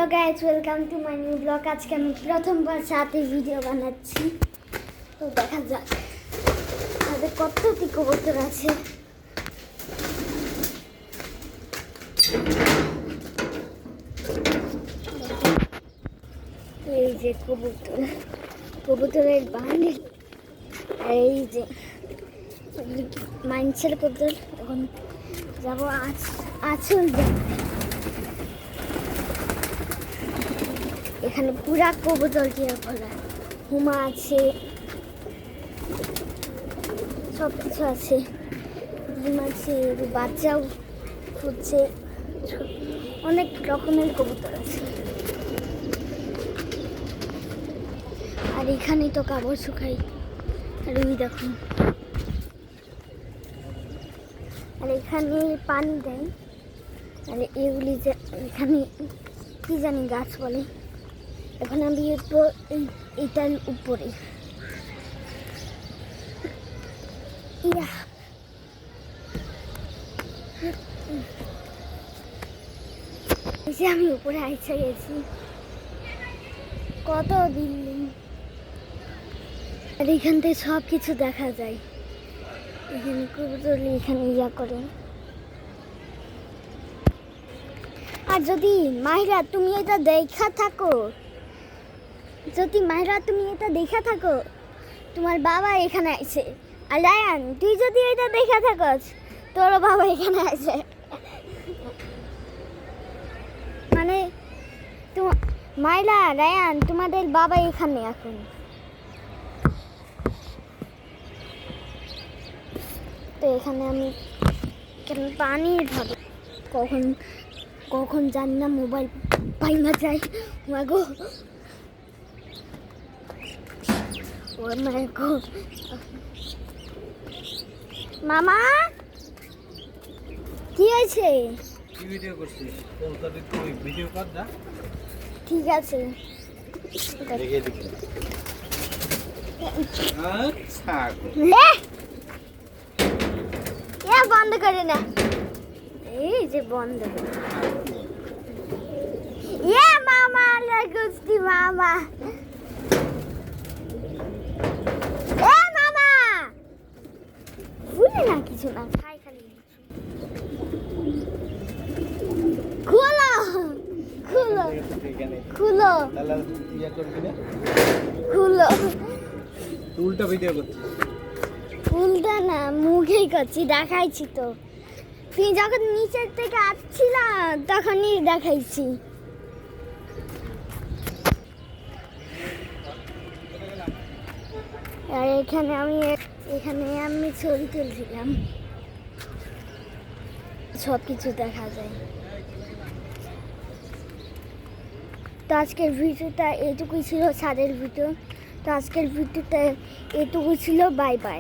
Hello guys, welcome to my new blog. आज के আমি প্রথমবার সাথে ভিডিও বানাচ্ছি, তো দেখা যাক আমাদের কতটি কবুতর আছে। এই যে কবুতরের বান্ডিল, এই যে মাইনসের কবুতর। এখন যাবো আঁচল। এখানে পুরা কবুতর দিয়ে ভরা, হুমা আছে, সব কিছু আছে, ডিম আছে, বাচ্চাও ফুটছে, অনেক রকমের কবুতর আছে। আর এখানেই তো কাপড় শুকাই। আর ওই দেখুন, আর এখানে পানি দেয়। আর এগুলি যে এখানে কি জানি গাছ বলে। এখন আমি এইটার উপরে আমি উপরে আইসা গেছি। কত বিল্ডিং, আর এখান থেকে সব কিছু দেখা যায়। এখানে কবুতর এখানে ইয়া করে। আর যদি মাহিরা তুমি এটা দেখা থাকো, তোমার বাবা এখানে আছে। আর রায়ান, তুই যদি এটা দেখা থাকস, তোর বাবা এখানে আছে। মানে মাইলা, রায়ান, তোমাদের বাবা এখানে এখন। তো এখানে আমি কেন পানি ভাবো, কখন জানি না মোবাইল ভাঙা যায়। মাগো, মামা কি হয়েছে? ঠিক আছে, বন্ধ করে না, এই যে বন্ধ করে। মামা লাগুস্তি, মামা না কিছু না, খাই খালি। খুলো উল্টা ভিডিও করছি। উল্টা না, মুখেই করছি, দেখাইছি তো। তুই যখন নিচের থেকে আসছিলা তখনই দেখাইছি। আর এখানে আমি ছবি তুলছিলাম। সব কিছু দেখা যায়। তো আজকের ভিডিওটা এটুকুই ছিল, ছাদের ভিডিও। তো আজকের ভিডিওটা এটুকুই ছিল। Bye bye.